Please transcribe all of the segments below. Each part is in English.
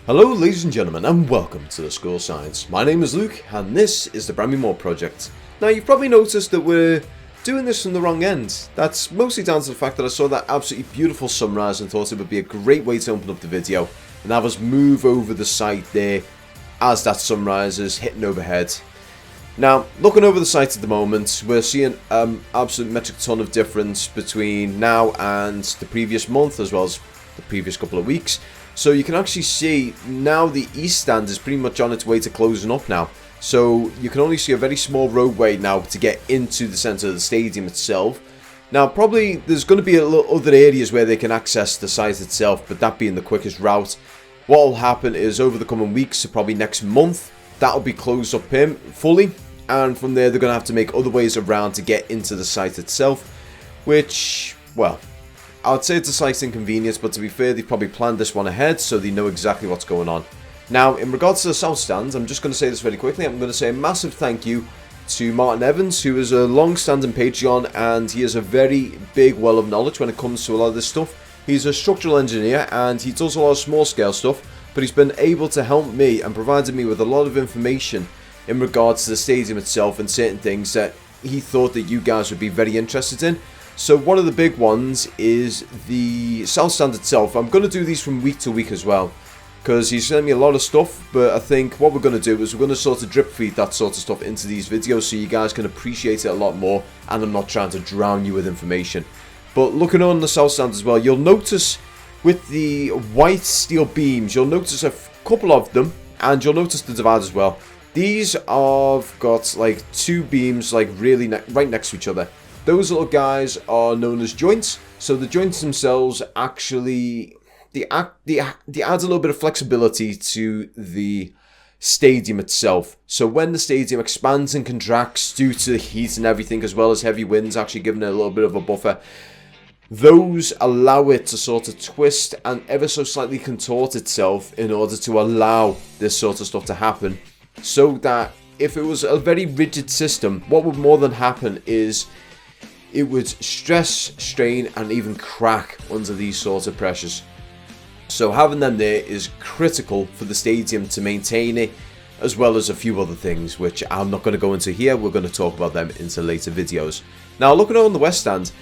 Hello ladies and gentlemen and welcome to the School of Science. My name is Luke and this is the bramley-moore project. Now you've probably noticed that we're doing this from the wrong end. That's mostly down to the fact that I saw that absolutely beautiful sunrise and thought it would be a great way to open up the video and have us move over the site there as that sunrise is hitting overhead. Now looking over the site at the moment, we're seeing absolute metric ton of difference between now and the previous month as well as the previous couple of weeks. So you can actually see now the east stand is pretty much on its way to closing up now. So you can only see a very small roadway now to get into the centre of the stadium itself. Now probably there's going to be a little other areas where they can access the site itself, but that being the quickest route. What will happen is over the coming weeks, so probably next month, that'll be closed up fully. And from there they're going to have to make other ways around to get into the site itself. Which, well, I'd say it's a slight inconvenience, but to be fair, they've probably planned this one ahead, so they know exactly what's going on. Now, in regards to the south stand, I'm just going to say this very quickly. I'm going to say a massive thank you to Martin Evans, who is a long-standing Patreon, and he has a very big well of knowledge when it comes to a lot of this stuff. He's a structural engineer, and he does a lot of small-scale stuff, but he's been able to help me and provided me with a lot of information in regards to the stadium itself and certain things that he thought that you guys would be very interested in. So one of the big ones is the south stand itself. I'm going to do these from week to week as well, because he's sent me a lot of stuff, but I think what we're going to do is we're going to sort of drip feed that sort of stuff into these videos so you guys can appreciate it a lot more, and I'm not trying to drown you with information. But looking on the south stand as well, you'll notice with the white steel beams, you'll notice a couple of them, and you'll notice the divide as well. These have got like two beams like really right next to each other. Those little guys are known as joints. So the joints themselves actually they add a little bit of flexibility to the stadium itself. So when the stadium expands and contracts due to the heat and everything, as well as heavy winds actually giving it a little bit of a buffer, those allow it to sort of twist and ever so slightly contort itself in order to allow this sort of stuff to happen. So that if it was a very rigid system, what would more than happen is it would stress, strain, and even crack under these sorts of pressures. So having them there is critical for the stadium to maintain it, as well as a few other things, which I'm not going to go into here. We're going to talk about them into later videos. Now, looking on the west stand,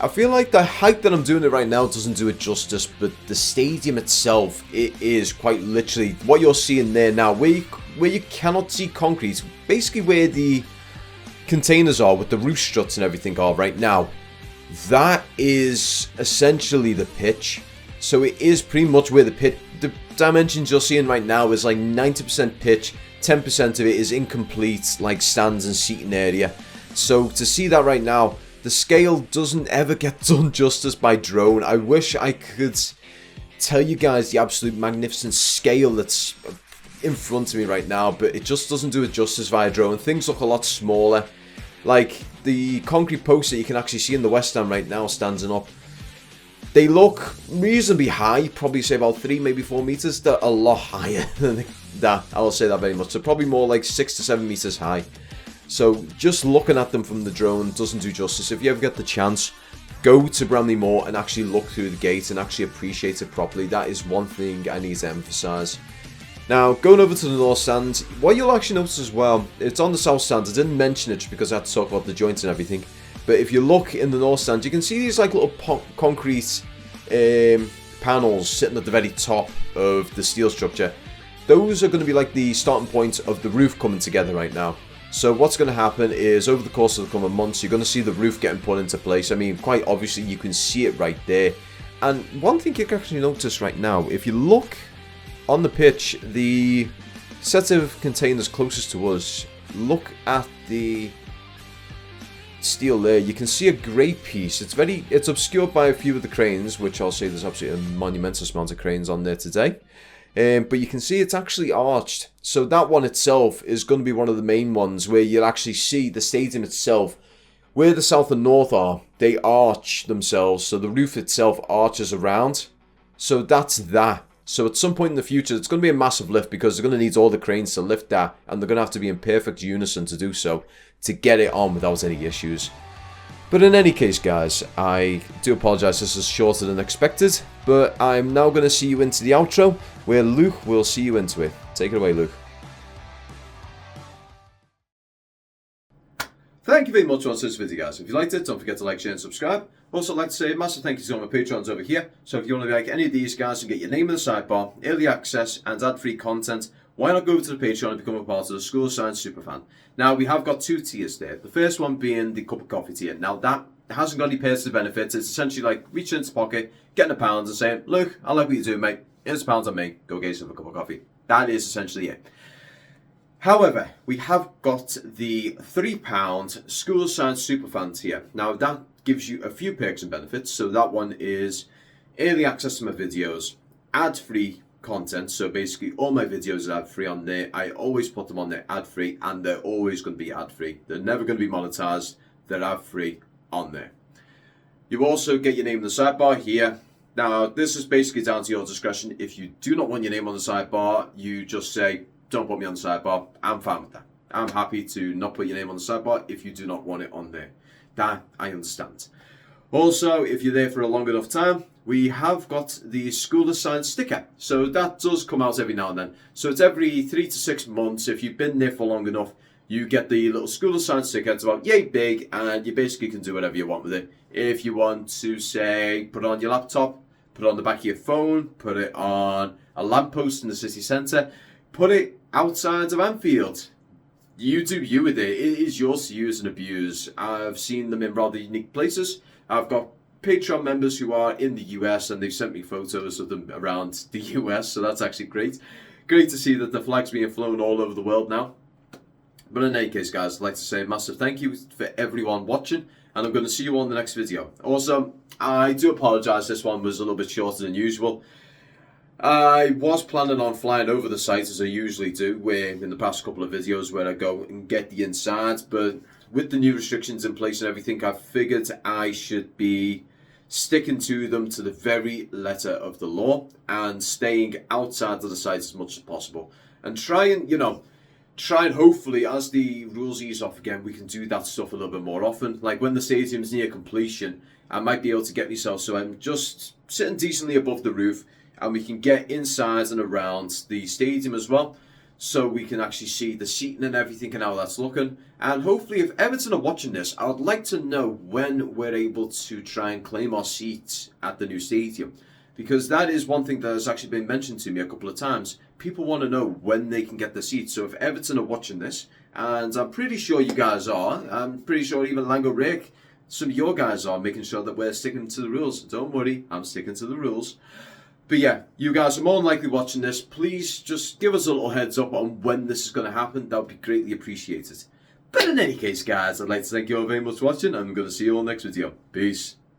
I feel like the height that I'm doing it right now doesn't do it justice, but the stadium itself, it is quite literally what you're seeing there now, where you cannot see concrete, basically where the containers are with the roof struts and everything are right now. That is essentially the pitch. So it is pretty much where the dimensions you're seeing right now is like 90% pitch, 10% of it is incomplete like stands and seating area. So to see that right now, the scale doesn't ever get done justice by drone. I wish I could tell you guys the absolute magnificent scale that's in front of me right now, but it just doesn't do it justice via drone. Things look a lot smaller. Like the concrete posts that you can actually see in the west stand right now standing up, they look reasonably high, probably say about 3 maybe 4 meters. They're a lot higher than that, I'll say that very much. So probably more like 6 to 7 meters high. So just looking at them from the drone doesn't do justice. If you ever get the chance, go to Bramley-Moore and actually look through the gate and actually appreciate it properly. That is one thing I need to emphasize. Now, going over to the north stand, what you'll actually notice as well, it's on the south stand. I didn't mention it just because I had to talk about the joints and everything. But if you look in the north stand, you can see these like little concrete panels sitting at the very top of the steel structure. Those are going to be like the starting point of the roof coming together right now. So what's going to happen is over the course of the coming months, you're going to see the roof getting put into place. I mean, quite obviously, you can see it right there. And one thing you can actually notice right now, if you look on the pitch, the set of containers closest to us, look at the steel there. You can see a grey piece. It's obscured by a few of the cranes, which I'll say there's absolutely a monumental amount of cranes on there today. But you can see it's actually arched. So that one itself is going to be one of the main ones where you'll actually see the stadium itself. Where the south and north are, they arch themselves. So the roof itself arches around. So that's that. So at some point in the future, it's going to be a massive lift because they're going to need all the cranes to lift that. And they're going to have to be in perfect unison to do so, to get it on without any issues. But in any case, guys, I do apologise this is shorter than expected, but I'm now going to see you into the outro, where Luke will see you into it. Take it away, Luke. Thank you very much for watching this video, guys. If you liked it, don't forget to like, share and subscribe. Also, I'd like to say a massive thank you to all my patrons over here. So if you want to be like any of these guys and get your name in the sidebar, early access and ad-free content, why not go over to the Patreon and become a part of the School of Science Superfan? Now, we have got 2 tiers there. The first one being the cup of coffee tier. Now, that hasn't got any personal benefits. It's essentially like reaching into the pocket, getting £1 and saying, look, I like what you do, mate. Here's £1 on me. Go get yourself a cup of coffee. That is essentially it. However, we have got the £3 School of Science Superfan tier. Now, that gives you a few perks and benefits. So that one is early access to my videos, ad-free content. So basically, all my videos are ad-free on there. I always put them on there ad-free, and they're always going to be ad-free. They're never going to be monetized. They're ad-free on there. You also get your name in the sidebar here. Now, this is basically down to your discretion. If you do not want your name on the sidebar, you just say, don't put me on the sidebar. I'm fine with that. I'm happy to not put your name on the sidebar if you do not want it on there. That I understand. Also, if you're there for a long enough time, we have got the School of Science sticker. So that does come out every now and then. So it's every 3 to 6 months. If you've been there for long enough, you get the little School of Science sticker. It's about yay big, and you basically can do whatever you want with it. If you want to, say, put it on your laptop, put it on the back of your phone, put it on a lamppost in the city centre, put it outside of Anfield. You do you with it. It is yours to use and abuse. I've seen them in rather unique places. I've got Patreon members who are in the US, and they've sent me photos of them around the US, so that's actually great. Great to see that the flag's being flown all over the world now. But in any case, guys, I'd like to say a massive thank you for everyone watching, and I'm going to see you all in the next video. Also, I do apologise, this one was a little bit shorter than usual. I was planning on flying over the site as I usually do, where in the past couple of videos where I go and get the inside, but with the new restrictions in place and everything, I figured I should be sticking to them to the very letter of the law and staying outside of the site as much as possible. And try and hopefully, as the rules ease off again, we can do that stuff a little bit more often. Like when the stadium's near completion, I might be able to get myself so I'm just sitting decently above the roof, and we can get inside and around the stadium as well, so we can actually see the seating and everything and how that's looking. And hopefully, if Everton are watching this, I would like to know when we're able to try and claim our seats at the new stadium, because that is one thing that has actually been mentioned to me a couple of times. People want to know when they can get the seats. So if Everton are watching this, and I'm pretty sure you guys are, I'm pretty sure even Lango Rick, some of your guys are making sure that we're sticking to the rules. Don't worry, I'm sticking to the rules. But yeah, you guys are more than likely watching this. Please just give us a little heads up on when this is going to happen. That would be greatly appreciated. But in any case, guys, I'd like to thank you all very much for watching. I'm going to see you all next video. Peace.